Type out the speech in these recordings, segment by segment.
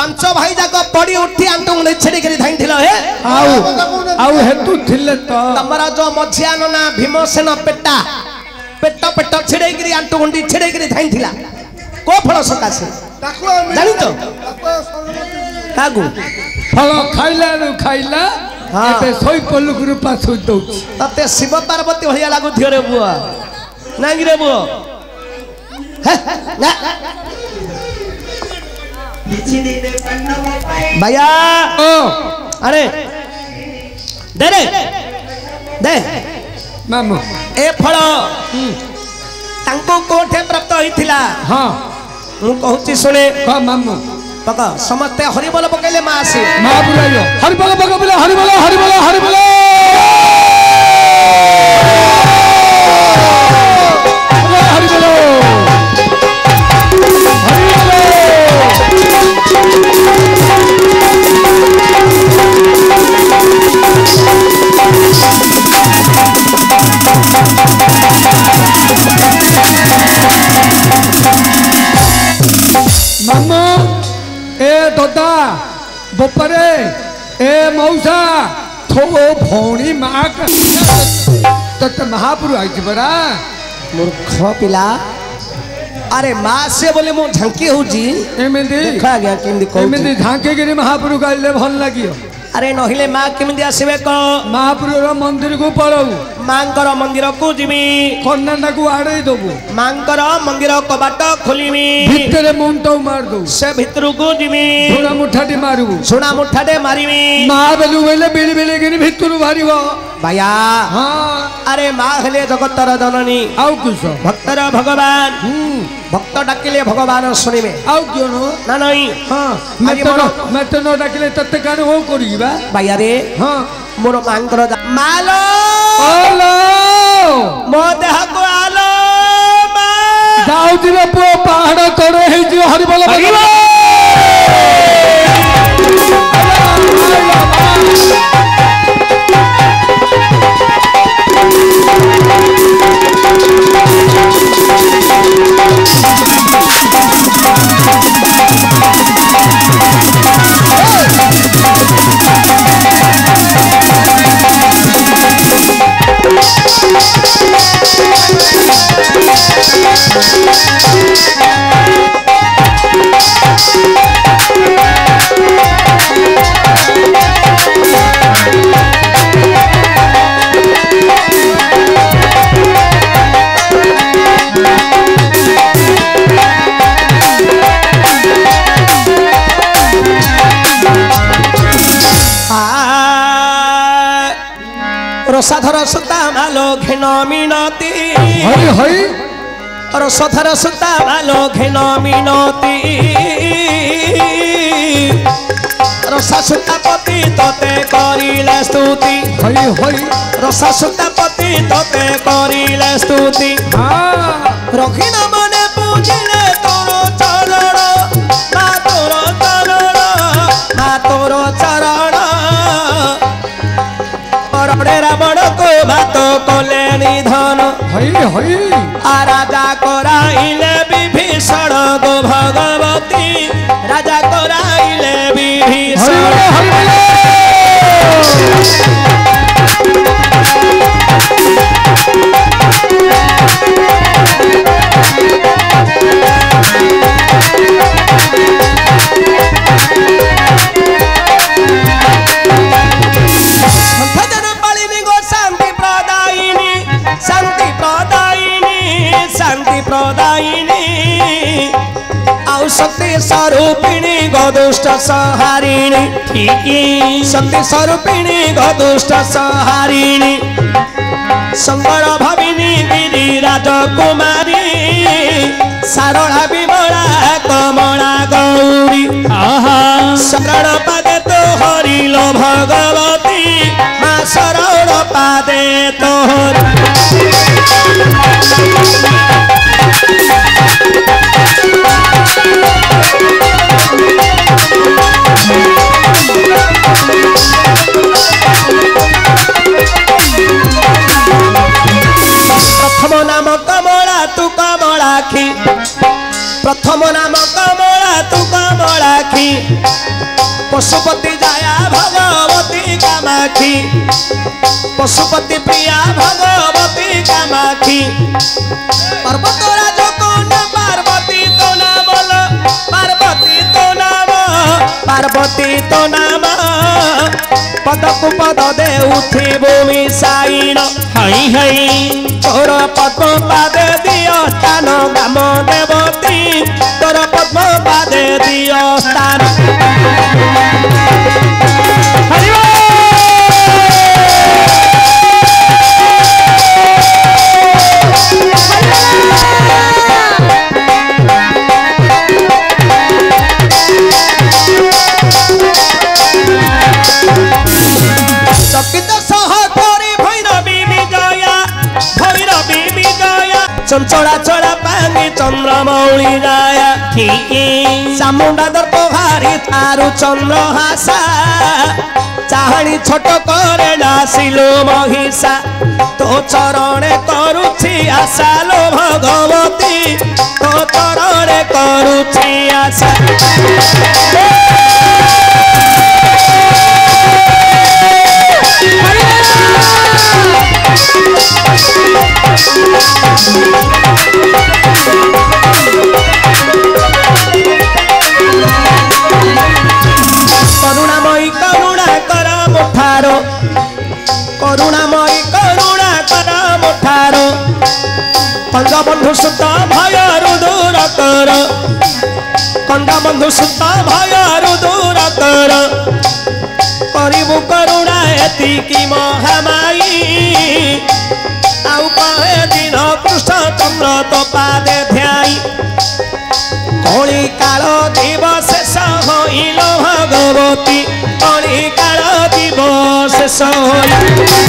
पांच भाई जाक पड़ी उठी आंटू छेड़ी करी धाई थिलो हे आउ हेतु थिले तो तमरा जो मझिया ना भीमसेन पेटा पेट पेट छेड़ी करी आंटू गुंडी छेड़ी करी धाई थिला को फल सकासे जानि तो कागु फल खाइला एते सोई पल्लू रूपा सुई दउ तते शिव पार्वती भलिया लागु थियो रे बुआ नांगी रे बुआ भैया अरे दे रे दे मामू ए फल तांको कोठे प्राप्त होइथिला हां मु कहूची सुने हां मामू पका समस्त हरिबोल पकेले मा आसी महापुरायो हरिबोल पकेले हरिबोल हरिबोल हरिबोल मामा ए दादा बपरे ए मौसा थो भौणी माक तत महापुरु आई बरा मूर्ख पिला अरे मां से बोले मु झंकी होजी एमेंदी देखा गया किंदी को एमेंदी झांके गिरी महापुरु गाइले भल लागियो अरे नहिले मां किमिंदी आसीबे को महापुरु मंदिर को पळौ मांकर मंदिर को जिमी कन्ना को आड़े दबु मांकर मंदिर कबाट खोलिमी भितरे मुंटो मार दो से भितर को जिमी सोना मुठाटी मारबु सोना मुठाटे मारिमी मां बेलु बेले बिली बिली गिरी भितर मारिबो भैया हां अरे मां हेले जगतर जननी आउ कुछ भक्तर भगवान भक्त डाकिले भगवान सुनिबे आउ क्यों नो ना नहीं हां मैं तो नो डाकिले तत्ते कान हो करिबा भैया रे हां मोर मांकर मालो आलो मो देह को आलो मा जाऊ दिबे पो पहाड़ तोड़े हे जो हरिबोल बगिबा रसाधर सुता मालो घेन मिनती हई हई रसाधर सुता मालो घेन मिनती रसा सुता पति तते करिले स्तुति हई हई रसा सुता पति तते करिले स्तुति हां रखिन मने पूजिले तोर चरण मा तोर चरण मा तोर चरण रे रावण को भात कले निधन हई हई आ राजा कराइले विभीषण गो भगवती राजा कराइले विभीषण शांति प्रदायिनी आउ शक्ति स्वरूपिणी गदुष्ट संहारिणी शक्ति स्वरूपिणी गदुष्ट संहारिणी संगण भाविनी गिरी राजकुमारी सारला विमला कमला गौरी शरण पादे तो हरिलो भगवती मां शरण पादे तो प्रथम नाम कमला तू कमलाखी प्रथम नाम कमला तू कमलाखी जाई पशुपति जाया भगवती कामाक्षी पशुपति प्रिया भगवती कामाक्षी पर्वतरा जो कौन पार्वती तो नाम पार्वती तो नाम पार्वती तो नाम पदकु पद दे उठी भूमि साइण हई हई तोर पद्म पादे दियो स्थान ग्राम देवती तोर पद्म पादे दियो स्थान चंचला चढ़ा पानी चंद्रमौली जाया चामुंडा दर पोहारी तारु चंद्र हासा चाहनी छोट करे नासिलो महिषा तो चरणे करुछि आशा लो भगवती तो चरणे करुछि आशा करुणामयी करुणा कर मुठारो करुणामयी करुणा कर मुठारो कंदबंधु सुत भय दूर कर कंदबंधु सुत भय दूर कर करिबु करुणा एतिकी महामाई आउ पाए दिन कृष्ण चंद्र तो पादे ध्याई कली काल दिवस शेष हईल भगवती कली काल दिवस शेष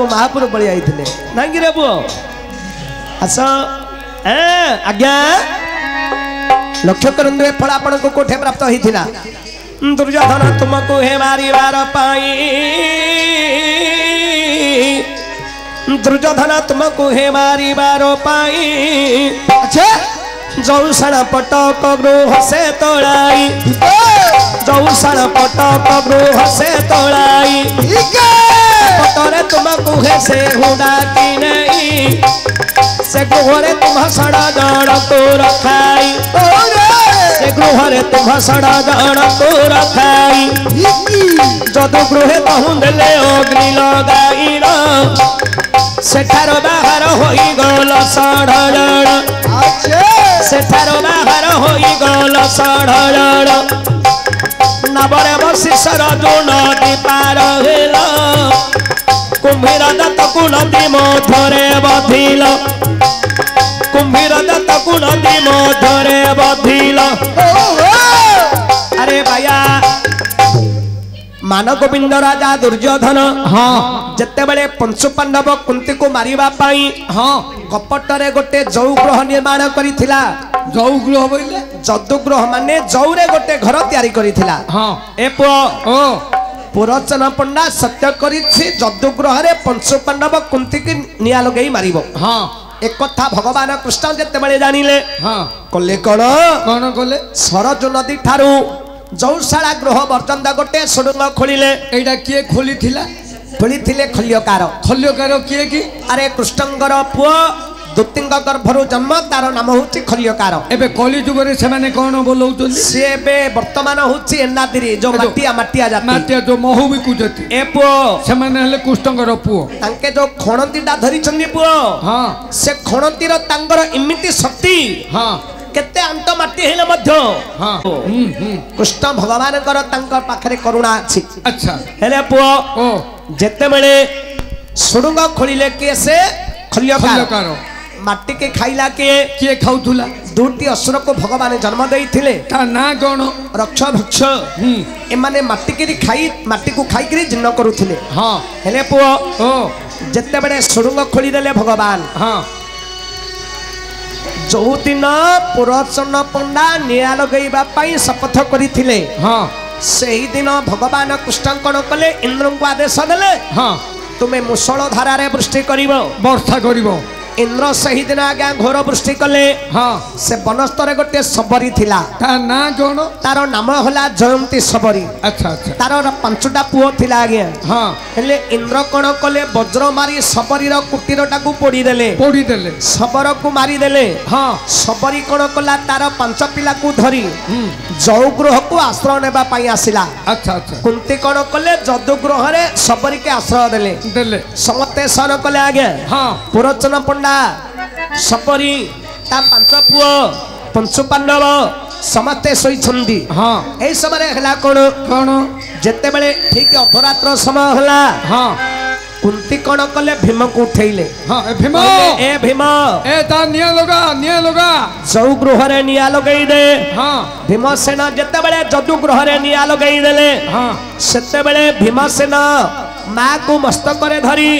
महापुर बड़ी आई थे नांगी रे पुओ आस आज्ञा लक्ष्य करंदे फल आपण को कोठे प्राप्त होइथिला दुर्योधन तुमको हे मारिवार पाई दुर्योधन तुमको हे मारिवार पाई अच्छा जौषण पटक गृह से तोड़ाई जौषण पटक गृह से तोड़ाई पटरे तुमको हे से हुडा की नहीं से गृहरे तुम सड़ा जड़ तो रखाई से गृहरे तुम सड़ा जड़ तो रखाई जदु गृहे तहुंदले अग्नि लगाई सेठार बाहर होई गल सड़ जड़ सेठार बाहर होई गल सड़ जड़ नबरे बशिषर जो नदी पार हेल कुंभीर दत्त को नदी मधुरे बधिल कुंभीर दत्त को नदी मधुरे बधिल अरे भैया मान गोविंद राजा दुर्योधन हाँ जिते बड़े पंचु पांडव कुंती को मारिबा पाई हाँ कपटरे गोटे जौ ग्रह निर्माण करिथिला ଯୌଗୃହ ବୋଇଲେ ଯଦୁଗୃହ ମାନେ ଯଉରେ ଗୋଟେ ଘର ତିଆରି କରିଥିଲା ହଁ ଏ ପୁଅ ଓ ପୁରଚନ ପଣ୍ଡା ସତ୍ୟ କରିଛି ଯଦୁଗୃହରେ ପଞ୍ଚୁ ପାଣ୍ଡବ କୁନ୍ତିକି ନିଆଁ ଲଗେଇ ମାରିବ ହଁ একথা ভগবান কৃষ্ণ যেতবে জানিলে ହଁ কলে কোণ କଣ କଲେ ସରଜୁ ନଦୀ ଠାରୁ ଯୌଶାଳା ଗୃହ ପର୍ଯ୍ୟନ୍ତ ଗୋଟେ ସୁଡ଼ଙ୍ଗ ଖୋଳିଲେ ଏଇଟା କିଏ ଖୋଲିଥିଲା ଖୋଳିଥିଲେ ଖଲ୍ୟକାର ଖଲ୍ୟକାର କିଏ କି ଆରେ କୃଷ୍ଣଙ୍କର ପୁଅ ଦୂତିଙ୍କ ଗର୍ଭରୁ ଜନ୍ମ ତାର ନାମ ହଉଛି ଖଲ୍ୟକାର ଏବେ କଳି ଯୁଗରେ ସେମାନେ କଣ ବୋଲଉଛନ୍ତି ସିଏ ଏବେ ବର୍ତ୍ତମାନ ହଉଛି ଏନାଦିରି ଯୋଉ ମାଟିଆ ଜାତି ମାଟିଆ ଯୋଉ ମହୁ ବିକୁଛନ୍ତି ଏ ପୁଅ ସେମାନେ ହେଲେ କୃଷ୍ଣଙ୍କର ପୁଅ ତାଙ୍କେ ଯୋଉ ଖଣତିଟା ଧରିଛନ୍ତି ପୁଅ ହଁ ସେ ଖଣତିର ତାଙ୍କର ଏମିତି ଶକ୍ତି ହଁ କେତେ ଆଣ୍ଟ ମାଟି ହେଲେ ମଧ୍ୟ ହଁ କୃଷ୍ଣ ଭଗବାନଙ୍କର ତାଙ୍କ ପାଖରେ କରୁଣା ଅଛି ଆଚ୍ଛା ହେଲେ ପୁଅ ଓ ଯେତେବେଳେ ସୁଡ଼ଙ୍ଗ ଖୋଳିଲେ କିଏ ସେ ଖଲ୍ୟକାର ଖଲ୍ୟକାର ମାଟିକି ଖାଇଲା କିଏ କିଏ ଖାଉଥିଲା ଦୁଇଟି ଅସୁରକୁ ଭଗବାନ ଜନ୍ମ ଦେଇଥିଲେ ତା ନାଁ କଣ ରକ୍ଷ ଭକ୍ଷ ଏମାନେ ମାଟିକୁ ଖାଇକିରି ଜୀର୍ଣ୍ଣ କରୁଥିଲେ ହଁ ହେଲେ ପୁଅ ଓ ଯେତେବେଳେ ସୁଡ଼ଙ୍ଗ ଖୋଳିଦେଲେ ଭଗବାନ ହଁ ଯୋଉଦିନ ପୁରଚନ ପଣ୍ଡା ନିଆଁ ଲଗେଇବା ପାଇଁ ଶପଥ କରିଥିଲେ ହଁ ସେହିଦିନ ଭଗବାନ କୃଷ୍ଣ କଣ କଲେ ଇନ୍ଦ୍ରଙ୍କୁ ଆଦେଶ ଦେଲେ ହଁ ତୁମେ ମୁଷଳ ଧାରାରେ ବୃଷ୍ଟି କରିବ ବର୍ଷା କରିବ ଇନ୍ଦ୍ର ସେହିଦିନ ଆଜ୍ଞା ଘୋର ବୃଷ୍ଟି କଲେ ହଁ ସେ ବନସ୍ତରେ ଗୋଟେ ସବରୀ ଥିଲା ତା ନାଁ କଣ ତାର ନାମ ହେଲା ଜୟନ୍ତୀ ସବରୀ ଆଚ୍ଛା ଆଚ୍ଛା ତାର 5ଟା ପୁଅ ଥିଲା ଆଜ୍ଞା ହଁ ହେଲେ ଇନ୍ଦ୍ର କଣ କଲେ ବଜ୍ର ମାରି ସବରୀର କୁଟୀରଟାକୁ ପୋଡ଼ିଦେଲେ ଶବରକୁ ମାରିଦେଲେ ହଁ ସବରୀ କଣ କଲା ତାର 5 ପିଲାକୁ ଧରି ଯୌଗୃହକୁ ଆଶ୍ରୟ ନେବା ପାଇଁ ଆସିଲା ଆଚ୍ଛା ଆଚ୍ଛା କୁନ୍ତି କଣ କଲେ ଯଦୁଗୃହରେ ସବରୀକେ ଆଶ୍ରୟ ଦେଲେ ସମସ୍ତେ ସହନ କଲେ ଆଜ୍ଞା ହଁ ପୁରଚନ ପଣ୍ଡା ସବରୀ ତା 5 ପୁଅ ପଞ୍ଚୁ ପାଣ୍ଡବ ସମସ୍ତେ ଶୋଇଛନ୍ତି ହଁ এই ସମୟରେ ହେଲା କଣ ଯେତେବେଳେ ଠିକ ଅଧରାତ୍ର ସମୟ ହେଲା ହଁ କୁନ୍ତି କଣ କଲେ ଭୀମକୁ ଉଠେଇଲେ ହଁ ଭୀମ ଏ ଭୀମ ଏ ତା ନିଆଁ ଲଗା ଯୌଗୃହରେ ନିଆଁ ଲଗେଇ ଦେ ହଁ ଭୀମସେନ ଯେତେବେଳେ ଯଦୁଗୃହରେ ନିଆଁ ଲଗେଇ ଦେଲେ ହଁ ସେତେବେଳେ ଭୀମସେନ ମାକୁ ମସ୍ତକରେ ଧରି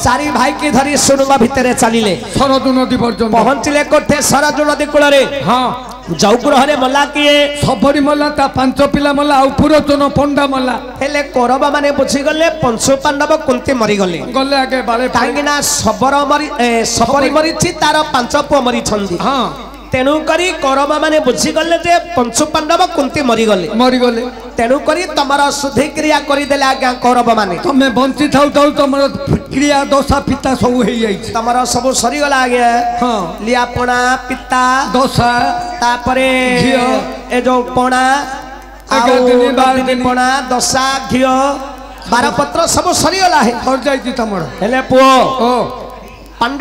ଚାରି ଭାଇକି ଧରି ସୁଡ଼ଙ୍ଗ ଭିତରେ ଚାଲିଲେ ସରଜୁ ନଦୀ ପର୍ଯ୍ୟନ୍ତ ପହଞ୍ଚିଲେ କୋଠେ ସରଜୁ ନଦୀ କୂଳରେ ହଁ ଯୌଗୃହରେ ମଲା କିଏ ସବରୀ ମଲା ତା 5 ପିଲା ମଲା ଆଉ ପୁରଚନ ପଣ୍ଡା ମଲା ହେଲେ କୌରବ ମାନେ ବୁଝିଗଲେ ପଞ୍ଚୁ ପାଣ୍ଡବ କୁନ୍ତି ମରିଗଲେ ଗଲେ ଆଗେ ବାଳେ କାହିଁକି ନା ସବରୀ ମରିଛି ତାର 5 ପୁଅ ମରିଛନ୍ତି ହଁ ତେଣୁ କରି କୌରବ ମାନେ ବୁଝିଗଲେ ଯେ ପଞ୍ଚୁ ପାଣ୍ଡବ କୁନ୍ତି ମରିଗଲେ ତେଣୁ କରି ତମର ଶୁଦ୍ଧି କ୍ରିୟା କରିଦେଲେ ଆଜ୍ଞା କୌରବ ମାନେ ତମେ ବଞ୍ଚି ଥାଉ ତମର କ୍ରିୟା ଦଶା ପିତା ସବୁ ହେଇଯାଇଛି ତମର ସବୁ ସରିଗଲା ଆଜ୍ଞା ହଁ ଲିଆପଣା ପିତା ଦଶା ତାପରେ ଘିଅ ଏ ଯୋଉ ପଣା ପଣା ଦଶା ଘିଅ ବାରପତ୍ର ସବୁ ସରିଗଲା ସରିଯାଇଛି ତମର ହେଲେ ପୁଅ ଓ ପାଣ୍ଡବ